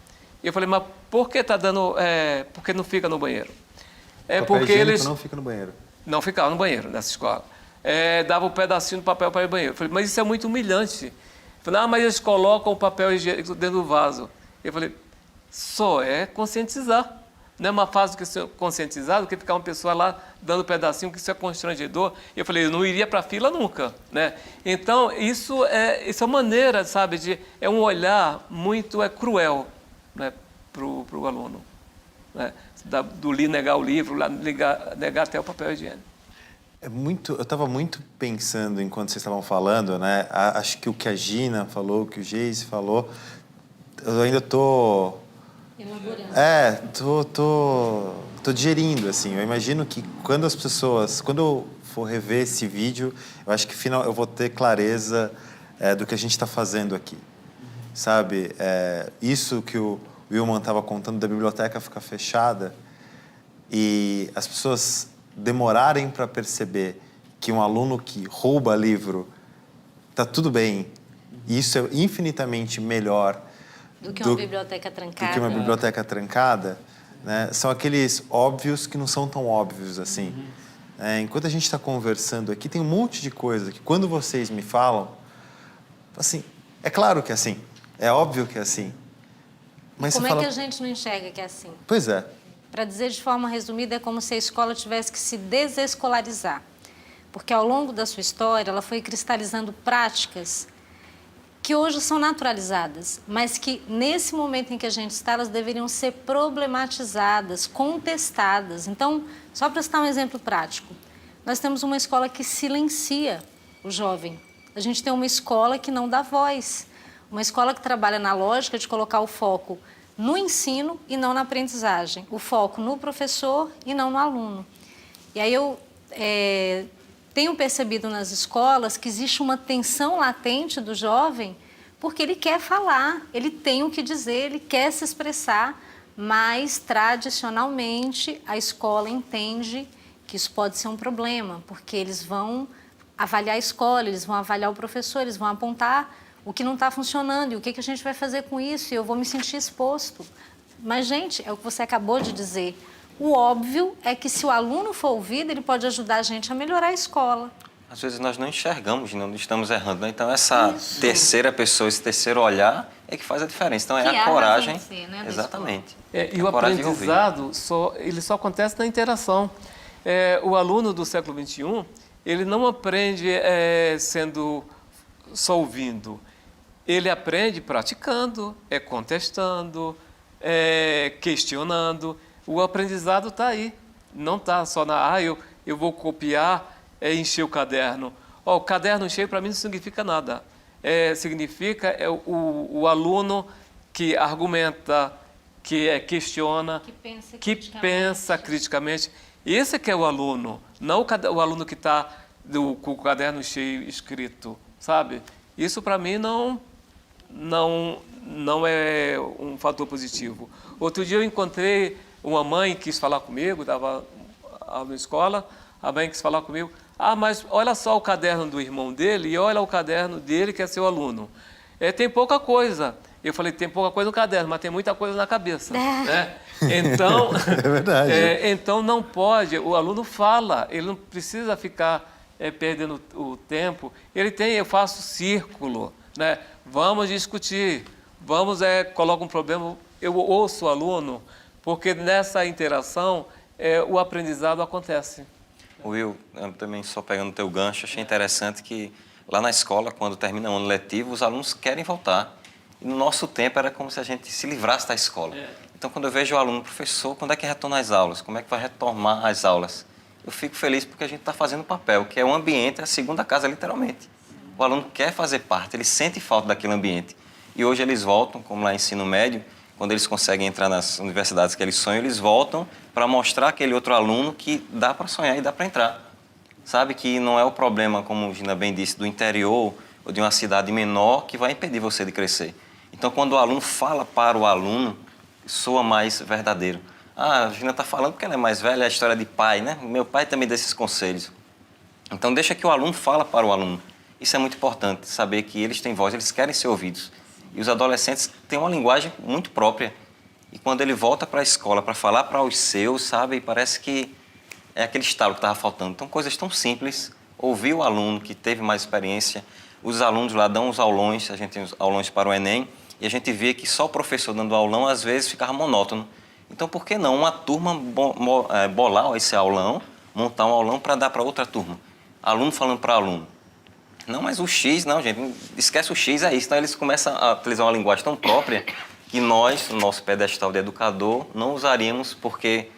E eu falei, mas por que por que não fica no banheiro? Porque eles não ficam no banheiro. Não ficava no banheiro nessa escola. Dava um pedacinho de papel para ir no banheiro. Eu falei, mas isso é muito humilhante. Eu falei, mas eles colocam o papel higiênico dentro do vaso. Eu falei, só é conscientizar. Não é mais fácil que ser conscientizar do que ficar uma pessoa lá dando pedacinho, que isso é constrangedor. Eu falei, eu não iria para a fila nunca, né? Então, isso é uma maneira, sabe, é um olhar muito cruel, né, para o aluno. Né? Do negar o livro, negar até o papel higiênico. Eu estava muito pensando enquanto vocês estavam falando, né? Acho que o que a Gina falou, o que o Geise falou, eu ainda estou... tô digerindo, assim. Eu imagino que quando eu for rever esse vídeo, eu acho que eu vou ter clareza do que a gente está fazendo aqui, sabe? Isso que o Wilman estava contando da biblioteca ficar fechada e as pessoas demorarem para perceber que um aluno que rouba livro está tudo bem. E isso é infinitamente melhor do que uma biblioteca trancada. Do que uma biblioteca trancada, né? São aqueles óbvios que não são tão óbvios assim. Enquanto a gente está conversando aqui, tem um monte de coisa que, quando vocês me falam, assim, é claro que é assim, é óbvio que é assim. Mas como é que a gente não enxerga que é assim? Pois é. Para dizer de forma resumida, é como se a escola tivesse que se desescolarizar. Porque ao longo da sua história, ela foi cristalizando práticas que hoje são naturalizadas, mas que nesse momento em que a gente está, elas deveriam ser problematizadas, contestadas. Então, só para citar um exemplo prático, nós temos uma escola que silencia o jovem. A gente tem uma escola que não dá voz, uma escola que trabalha na lógica de colocar o foco no ensino e não na aprendizagem, o foco no professor e não no aluno. E aí eu tenho percebido nas escolas que existe uma tensão latente do jovem porque ele quer falar, ele tem o que dizer, ele quer se expressar, mas tradicionalmente a escola entende que isso pode ser um problema, porque eles vão avaliar a escola, eles vão avaliar o professor, eles vão apontar o que não está funcionando e o que a gente vai fazer com isso, e eu vou me sentir exposto. Mas, gente, é o que você acabou de dizer. O óbvio é que se o aluno for ouvido, ele pode ajudar a gente a melhorar a escola. Às vezes nós não enxergamos, não estamos errando, né? Então essa terceira pessoa, esse terceiro olhar é que faz a diferença. Então é a coragem. Ser, né, exatamente. E o aprendizado ele só acontece na interação. O aluno do século XXI, ele não aprende sendo só ouvindo. Ele aprende praticando, contestando, questionando. O aprendizado está aí. Não está só eu vou copiar, encher o caderno. O caderno cheio para mim não significa nada. Significa o aluno que argumenta, que questiona, que pensa criticamente. Esse é que é o aluno, não o aluno que está com o caderno cheio escrito, sabe? Isso para mim não é um fator positivo. Outro dia eu encontrei uma mãe que quis falar comigo, estava na escola, a mãe quis falar comigo. Mas olha só o caderno do irmão dele e olha o caderno dele que é seu aluno. Tem pouca coisa. Eu falei, tem pouca coisa no caderno, mas tem muita coisa na cabeça. Né? Então, é verdade. Então não pode, o aluno fala, ele não precisa ficar perdendo o tempo. Eu faço círculo, né? Vamos discutir, coloca um problema, eu ouço o aluno, porque nessa interação o aprendizado acontece. Will, eu também só pegando o teu gancho, achei interessante que lá na escola, quando termina o ano letivo, os alunos querem voltar. E no nosso tempo era como se a gente se livrasse da escola. Então, quando eu vejo o aluno, professor, quando é que retorna às aulas? Como é que vai retomar as aulas? Eu fico feliz porque a gente está fazendo o papel, que é o ambiente, a segunda casa, literalmente. O aluno quer fazer parte, ele sente falta daquele ambiente. E hoje eles voltam, como lá no ensino médio, quando eles conseguem entrar nas universidades que eles sonham, eles voltam para mostrar àquele outro aluno que dá para sonhar e dá para entrar. Sabe que não é o problema, como Gina bem disse, do interior ou de uma cidade menor que vai impedir você de crescer. Então, quando o aluno fala para o aluno, soa mais verdadeiro. A Gina está falando porque ela é mais velha, é a história de pai, né? Meu pai também dá esses conselhos. Então, deixa que o aluno fala para o aluno. Isso é muito importante, saber que eles têm voz, eles querem ser ouvidos. E os adolescentes têm uma linguagem muito própria. E quando ele volta para a escola para falar para os seus, sabe, parece que é aquele estalo que estava faltando. Então, coisas tão simples. Ouvir o aluno que teve mais experiência. Os alunos lá dão os aulões, a gente tem os aulões para o Enem, e a gente vê que só o professor dando aulão, às vezes, ficava monótono. Então, por que não uma turma bolar esse aulão, montar um aulão para dar para outra turma? Aluno falando para aluno. Não, mas o X, não, gente, esquece o X, é isso. Então, eles começam a utilizar uma linguagem tão própria que nós, no nosso pedestal de educador, não usaríamos porque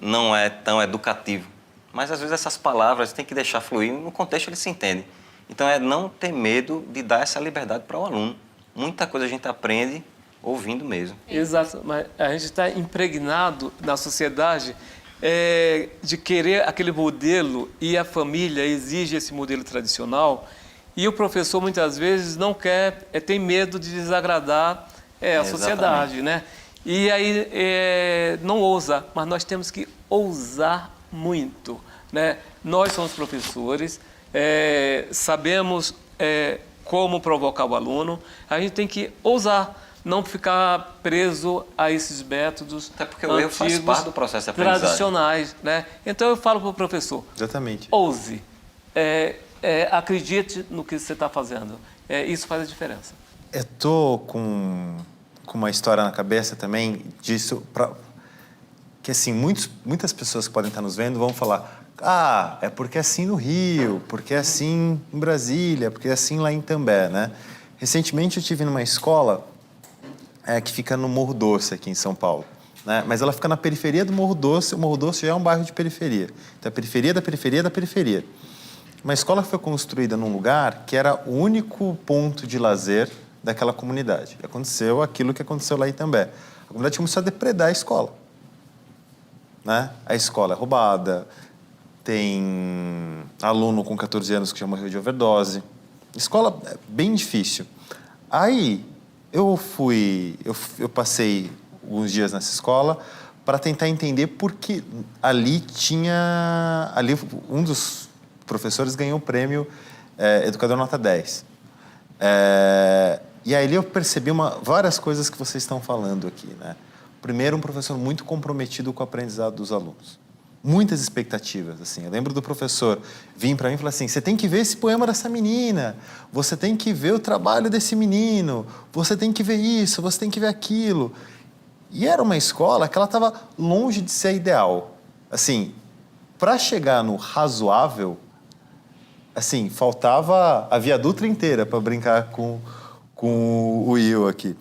não é tão educativo. Mas, às vezes, essas palavras tem que deixar fluir, no contexto eles se entendem. Então, é não ter medo de dar essa liberdade para o aluno. Muita coisa a gente aprende ouvindo mesmo. Exato, mas a gente está impregnado na sociedade de querer aquele modelo e a família exige esse modelo tradicional e o professor muitas vezes não quer, tem medo de desagradar a sociedade, né? E aí não ousa, mas nós temos que ousar muito, né? Nós somos professores, sabemos como provocar o aluno, a gente tem que ousar, não ficar preso a esses métodos até porque o erro faz parte do processo de aprendizagem. Tradicionais, né? Então eu falo para o professor, exatamente, ouse, acredite no que você está fazendo, isso faz a diferença. Eu tô com uma história na cabeça também disso, que assim, muitas pessoas que podem estar nos vendo vão falar, é porque é assim no Rio, porque é assim em Brasília, porque é assim lá em Itambé, né? Recentemente eu estive numa escola que fica no Morro Doce, aqui em São Paulo. Né? Mas ela fica na periferia do Morro Doce. O Morro Doce já é um bairro de periferia. Então, é periferia da periferia da periferia. Uma escola que foi construída num lugar que era o único ponto de lazer daquela comunidade. E aconteceu aquilo que aconteceu lá em Itambé. A comunidade começou a depredar a escola. Né? A escola é roubada, tem aluno com 14 anos que já morreu de overdose. Escola é bem difícil. Aí eu passei alguns dias nessa escola para tentar entender por que ali um dos professores ganhou o prêmio Educador Nota 10. E aí eu percebi várias coisas que vocês estão falando aqui, né? Primeiro, um professor muito comprometido com o aprendizado dos alunos. Muitas expectativas, assim. Eu lembro do professor vir para mim e falar assim, você tem que ver esse poema dessa menina, você tem que ver o trabalho desse menino, você tem que ver isso, você tem que ver aquilo. E era uma escola que ela estava longe de ser ideal. Assim, para chegar no razoável, assim, faltava a Via Dutra inteira para brincar com o Will aqui.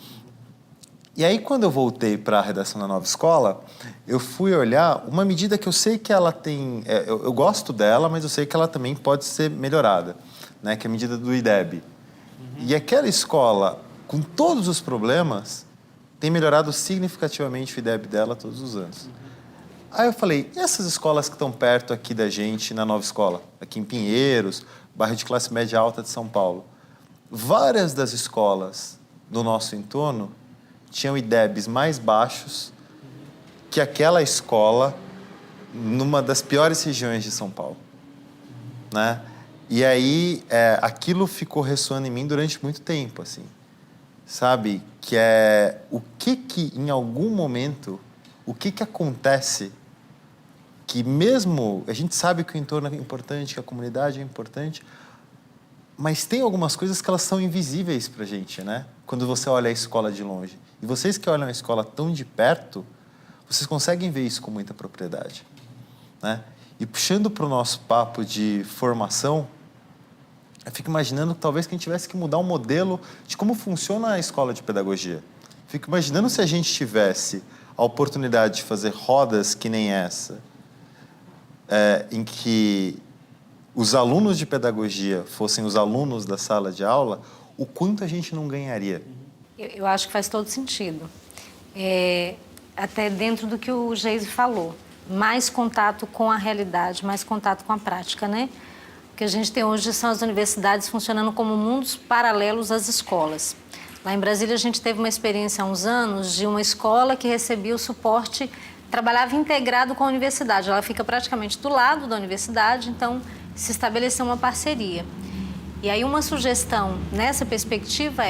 E aí, quando eu voltei para a redação da Nova Escola, eu fui olhar uma medida que eu sei que ela tem... eu gosto dela, mas eu sei que ela também pode ser melhorada, né? Que é a medida do IDEB. E aquela escola, com todos os problemas, tem melhorado significativamente o IDEB dela todos os anos. Aí eu falei, e essas escolas que estão perto aqui da gente, na Nova Escola? Aqui em Pinheiros, bairro de classe média alta de São Paulo. Várias das escolas do nosso entorno tinham IDEBs mais baixos que aquela escola numa das piores regiões de São Paulo. Né? E aí, aquilo ficou ressoando em mim durante muito tempo, assim. Sabe? Que é o que em algum momento, o que acontece que mesmo... A gente sabe que o entorno é importante, que a comunidade é importante, mas tem algumas coisas que elas são invisíveis pra gente, né? Quando você olha a escola de longe. E vocês que olham a escola tão de perto, vocês conseguem ver isso com muita propriedade. Né? E puxando para o nosso papo de formação, eu fico imaginando talvez que a gente tivesse que mudar um modelo de como funciona a escola de pedagogia. Fico imaginando se a gente tivesse a oportunidade de fazer rodas que nem essa, em que os alunos de pedagogia fossem os alunos da sala de aula, o quanto a gente não ganharia. Eu acho que faz todo sentido. Até dentro do que o Geise falou. Mais contato com a realidade, mais contato com a prática, né? O que a gente tem hoje são as universidades funcionando como mundos paralelos às escolas. Lá em Brasília, a gente teve uma experiência há uns anos de uma escola que recebia o suporte, trabalhava integrado com a universidade. Ela fica praticamente do lado da universidade, então se estabeleceu uma parceria. E aí uma sugestão nessa perspectiva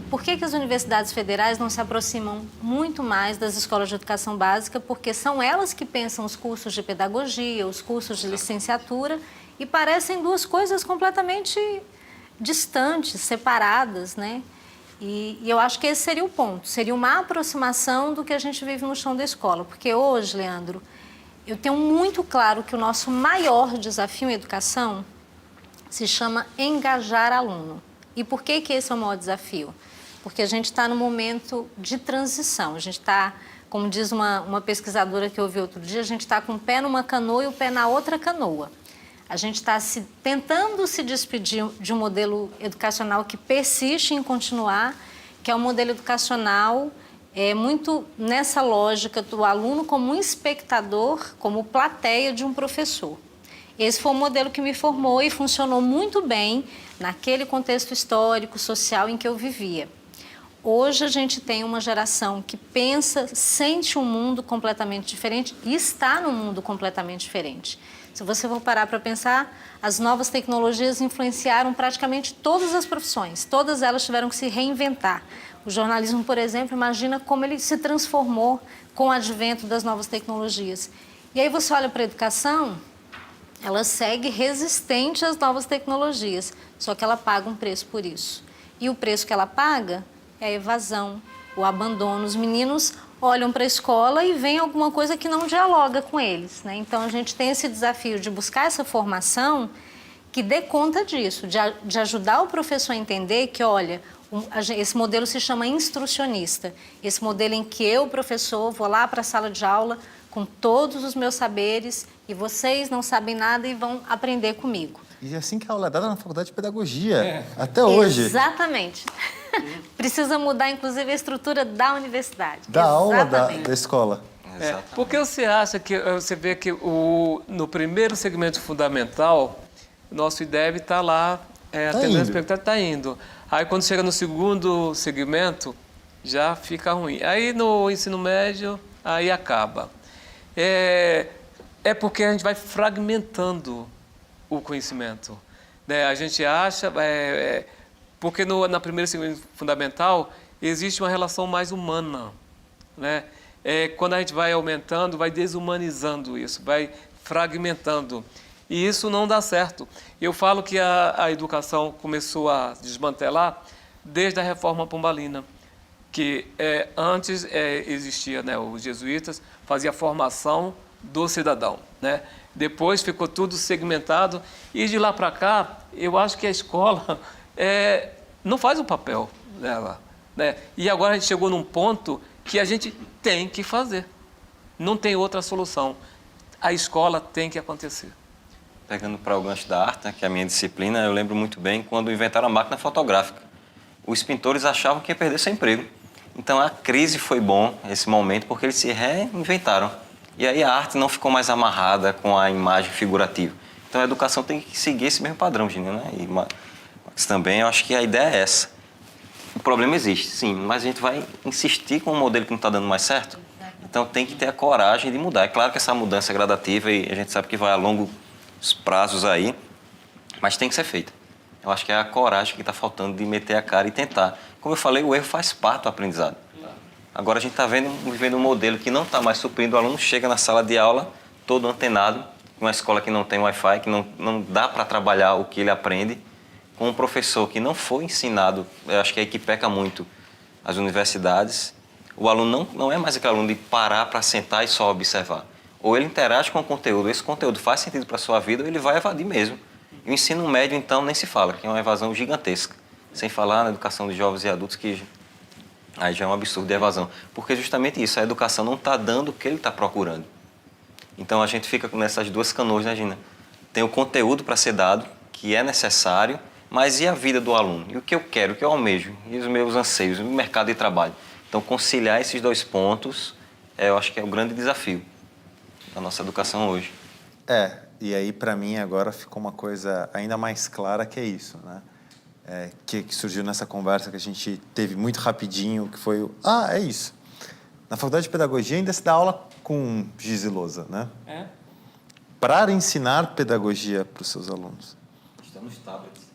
por que as universidades federais não se aproximam muito mais das escolas de educação básica? Porque são elas que pensam os cursos de pedagogia, os cursos de licenciatura, e parecem duas coisas completamente distantes, separadas, né? E eu acho que esse seria o ponto, seria uma aproximação do que a gente vive no chão da escola. Porque hoje, Leandro, eu tenho muito claro que o nosso maior desafio em educação se chama engajar aluno. E por que esse é o maior desafio? Porque a gente está num momento de transição. A gente está, como diz uma pesquisadora que eu ouvi outro dia, a gente está com o pé numa canoa e o pé na outra canoa. A gente está tentando se despedir de um modelo educacional que persiste em continuar, que é um modelo educacional muito nessa lógica do aluno como um espectador, como plateia de um professor. Esse foi o modelo que me formou e funcionou muito bem naquele contexto histórico, social em que eu vivia. Hoje a gente tem uma geração que pensa, sente um mundo completamente diferente e está num mundo completamente diferente. Se você for parar para pensar, as novas tecnologias influenciaram praticamente todas as profissões, todas elas tiveram que se reinventar. O jornalismo, por exemplo, imagina como ele se transformou com o advento das novas tecnologias. E aí você olha para a educação, ela segue resistente às novas tecnologias, só que ela paga um preço por isso. E o preço que ela paga é a evasão, o abandono. Os meninos olham para a escola e veem alguma coisa que não dialoga com eles, né? Então, a gente tem esse desafio de buscar essa formação que dê conta disso, de ajudar o professor a entender que, olha, esse modelo se chama instrucionista. Esse modelo em que eu, professor, vou lá para a sala de aula com todos os meus saberes e vocês não sabem nada e vão aprender comigo. E é assim que a aula é dada na faculdade de pedagogia, até hoje. Exatamente. Precisa mudar, inclusive, a estrutura da universidade. Da aula da escola. Porque você acha que, você vê que no primeiro segmento fundamental, nosso IDEB está lá, atendendo a expectativa, está indo. Aí, quando chega no segundo segmento, já fica ruim. Aí, no ensino médio, aí acaba. É porque a gente vai fragmentando o conhecimento. Né? A gente acha... porque na primeira segmento fundamental, existe uma relação mais humana. Né? Quando a gente vai aumentando, vai desumanizando isso, vai fragmentando. E isso não dá certo. Eu falo que a educação começou a desmantelar desde a reforma pombalina, que antes existia, né, os jesuítas faziam a formação do cidadão. Né? Depois ficou tudo segmentado e de lá para cá, eu acho que a escola não faz o papel dela. Né? E agora a gente chegou num ponto que a gente tem que fazer. Não tem outra solução. A escola tem que acontecer. Pegando para o gancho da arte, né, que é a minha disciplina, eu lembro muito bem quando inventaram a máquina fotográfica. Os pintores achavam que ia perder seu emprego. Então a crise foi bom, esse momento, porque eles se reinventaram. E aí a arte não ficou mais amarrada com a imagem figurativa. Então a educação tem que seguir esse mesmo padrão, Gina, né? Mas também eu acho que a ideia é essa. O problema existe, sim, mas a gente vai insistir com um modelo que não está dando mais certo. Então tem que ter a coragem de mudar. É claro que essa mudança é gradativa e a gente sabe que vai a longos prazos aí, mas tem que ser feita. Eu acho que é a coragem que está faltando de meter a cara e tentar. Como eu falei, o erro faz parte do aprendizado. Agora a gente está vivendo um modelo que não está mais suprindo. O aluno chega na sala de aula todo antenado, uma escola que não tem Wi-Fi, que não dá para trabalhar o que ele aprende, com um professor que não foi ensinado. Eu acho que é aí que peca muito as universidades. O aluno não é mais aquele aluno de parar para sentar e só observar. Ou ele interage com o conteúdo, esse conteúdo faz sentido para a sua vida, ou ele vai evadir mesmo. E o ensino médio, então, nem se fala, que é uma evasão gigantesca. Sem falar na educação de jovens e adultos, que aí já é um absurdo de evasão. Porque justamente isso, a educação não está dando o que ele está procurando. Então a gente fica nessas duas canoas, né, Gina? Tem o conteúdo para ser dado, que é necessário, mas e a vida do aluno? E o que eu quero, o que eu almejo? E os meus anseios, o mercado de trabalho? Então conciliar esses dois pontos, eu acho que é o grande desafio da nossa educação hoje. E aí para mim agora ficou uma coisa ainda mais clara, que é isso, né? Que surgiu nessa conversa que a gente teve muito rapidinho, que foi é isso. Na faculdade de pedagogia ainda se dá aula com giz e lousa, né? Para ensinar pedagogia para os seus alunos. Estão nos tablets.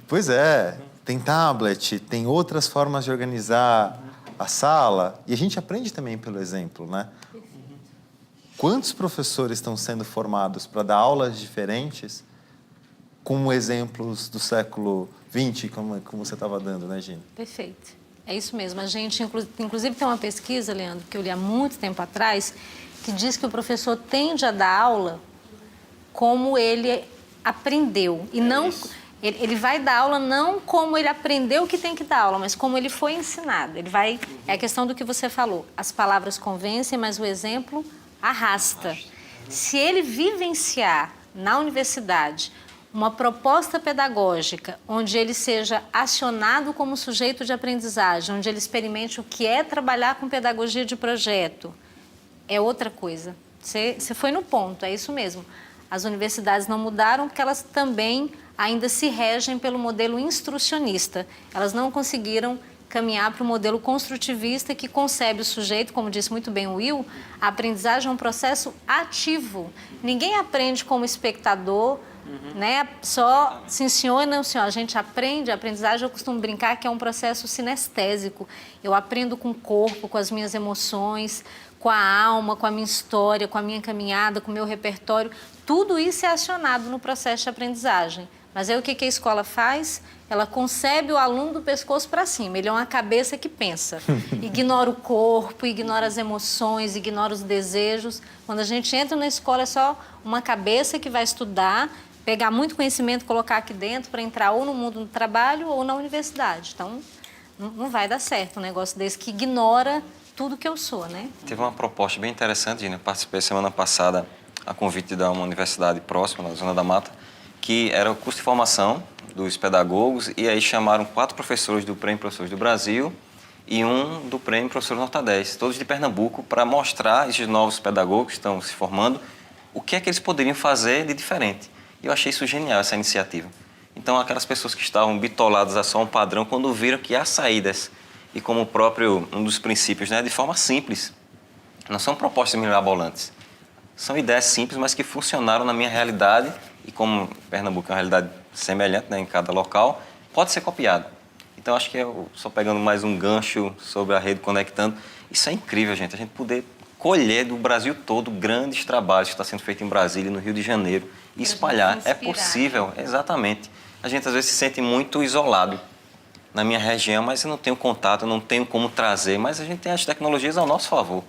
Pois é, tem tablet, tem outras formas de organizar a sala, e a gente aprende também pelo exemplo, né? Quantos professores estão sendo formados para dar aulas diferentes com exemplos do século XX, como você estava dando, né, Gina? Perfeito. É isso mesmo. A gente, inclusive, tem uma pesquisa, Leandro, que eu li há muito tempo atrás, que diz que o professor tende a dar aula como ele aprendeu. E não... Ele vai dar aula não como ele aprendeu que tem que dar aula, mas como ele foi ensinado. É a questão do que você falou. As palavras convencem, mas o exemplo arrasta. Se ele vivenciar na universidade uma proposta pedagógica onde ele seja acionado como sujeito de aprendizagem, onde ele experimente o que é trabalhar com pedagogia de projeto, é outra coisa. Você foi no ponto, é isso mesmo. As universidades não mudaram porque elas também ainda se regem pelo modelo instrucionista. Elas não conseguiram caminhar para o modelo construtivista que concebe o sujeito, como disse muito bem o Will, a aprendizagem é um processo ativo. Ninguém aprende como espectador, né? Só sim senhor, não senhor. A gente aprende, a aprendizagem eu costumo brincar que é um processo sinestésico. Eu aprendo com o corpo, com as minhas emoções, com a alma, com a minha história, com a minha caminhada, com o meu repertório. Tudo isso é acionado no processo de aprendizagem. Mas aí o que a escola faz? Ela concebe o aluno do pescoço para cima. Ele é uma cabeça que pensa. Ignora o corpo, ignora as emoções, ignora os desejos. Quando a gente entra na escola é só uma cabeça que vai estudar, pegar muito conhecimento, colocar aqui dentro para entrar ou no mundo do trabalho ou na universidade. Então, não vai dar certo um negócio desse que ignora tudo que eu sou, né? Teve uma proposta bem interessante, Gina. Participei semana passada a convite de uma universidade próxima, na Zona da Mata, que era o curso de formação dos pedagogos, e aí chamaram 4 professores do Prêmio Professores do Brasil e um do Prêmio Professor Nota 10, todos de Pernambuco, para mostrar esses novos pedagogos que estão se formando o que é que eles poderiam fazer de diferente. E eu achei isso genial, essa iniciativa. Então, aquelas pessoas que estavam bitoladas a só um padrão, quando viram que há saídas, e como o próprio, um dos princípios, né, de forma simples, não são propostas mirabolantes, são ideias simples, mas que funcionaram na minha realidade, e como Pernambuco é uma realidade semelhante, né, em cada local, pode ser copiado. Então, acho que eu só pegando mais um gancho sobre a rede Conectando, isso é incrível, gente, a gente poder colher do Brasil todo grandes trabalhos que estão sendo feitos em Brasília, no Rio de Janeiro, e espalhar. É possível, exatamente. A gente às vezes se sente muito isolado na minha região, mas eu não tenho contato, eu não tenho como trazer, mas a gente tem as tecnologias ao nosso favor.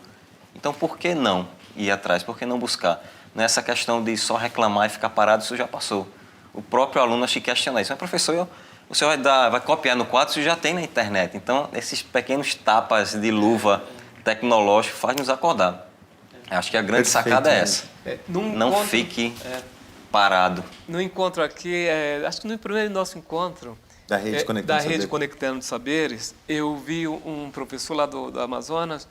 Então, por que não ir atrás? Por que não buscar? Nessa questão de só reclamar e ficar parado, isso já passou. O próprio aluno acha que questiona isso. Mas, professor, o senhor vai copiar no quadro, isso já tem na internet. Então, esses pequenos tapas de luva tecnológico faz nos acordar. Acho que a grande sacada é essa. Não fique parado. No encontro aqui, acho que no primeiro nosso encontro da Rede Conectando Saberes, eu vi um professor lá do Amazonas,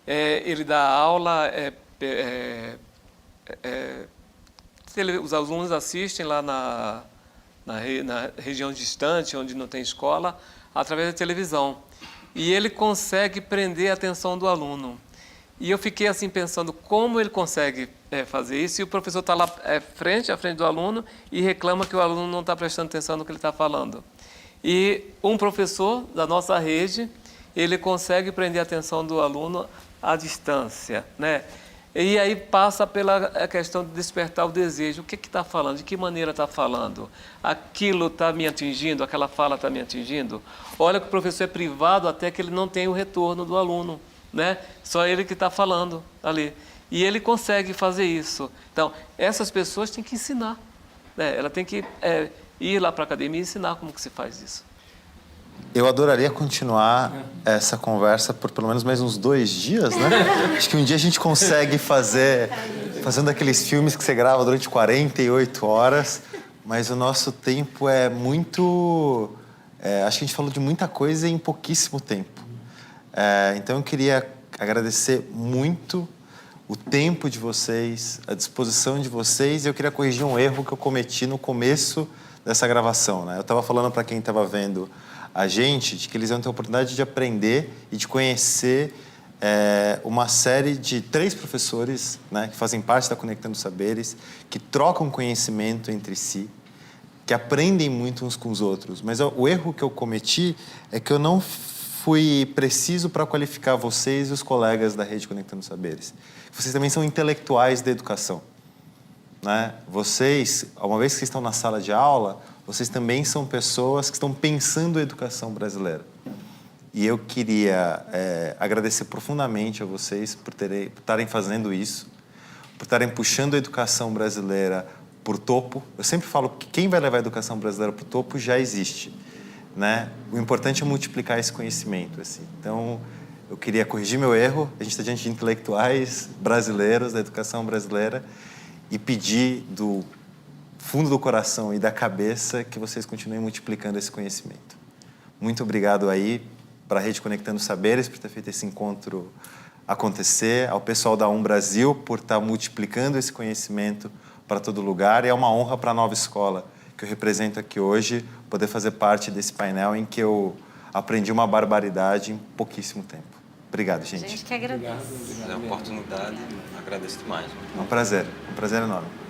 ele dá aula, os alunos assistem lá na região distante, onde não tem escola, através da televisão. E ele consegue prender a atenção do aluno. E eu fiquei assim pensando como ele consegue fazer isso, e o professor está lá frente à frente do aluno e reclama que o aluno não está prestando atenção no que ele está falando. E um professor da nossa rede, ele consegue prender a atenção do aluno à distância, né? E aí passa pela questão de despertar o desejo. O que está falando? De que maneira está falando? Aquilo está me atingindo? Aquela fala está me atingindo? Olha que o professor é privado até que ele não tem o retorno do aluno, né? Só ele que está falando ali. E ele consegue fazer isso. Então, essas pessoas têm que ensinar, né? Ela tem que ir lá para a academia e ensinar como que se faz isso. Eu adoraria continuar essa conversa por pelo menos mais uns 2 dias, né? Acho que um dia a gente consegue fazendo aqueles filmes que você grava durante 48 horas, mas o nosso tempo é muito... acho que a gente falou de muita coisa em pouquíssimo tempo. Então eu queria agradecer muito o tempo de vocês, a disposição de vocês, e eu queria corrigir um erro que eu cometi no começo dessa gravação, né? Eu estava falando para quem estava vendo a gente de que eles iam ter a oportunidade de aprender e de conhecer uma série de 3 professores, né, que fazem parte da Conectando Saberes, que trocam conhecimento entre si, que aprendem muito uns com os outros. Mas o erro que eu cometi é que eu não fui preciso para qualificar vocês e os colegas da Rede Conectando Saberes. Vocês também são intelectuais da educação, né? Vocês, uma vez que vocês estão na sala de aula, vocês também são pessoas que estão pensando a educação brasileira. E eu queria agradecer profundamente a vocês por estarem fazendo isso, por estarem puxando a educação brasileira para o topo. Eu sempre falo que quem vai levar a educação brasileira para o topo já existe, né? O importante é multiplicar esse conhecimento, assim. Então, eu queria corrigir meu erro. A gente está diante de intelectuais brasileiros da educação brasileira e pedir do fundo do coração e da cabeça que vocês continuem multiplicando esse conhecimento. Muito obrigado aí para a Rede Conectando Saberes por ter feito esse encontro acontecer, ao pessoal da Brasil por estar multiplicando esse conhecimento para todo lugar, e é uma honra para a Nova Escola que eu represento aqui hoje poder fazer parte desse painel em que eu aprendi uma barbaridade em pouquíssimo tempo. Obrigado, gente. A gente que agradece. É uma oportunidade, agradeço demais. É um prazer enorme.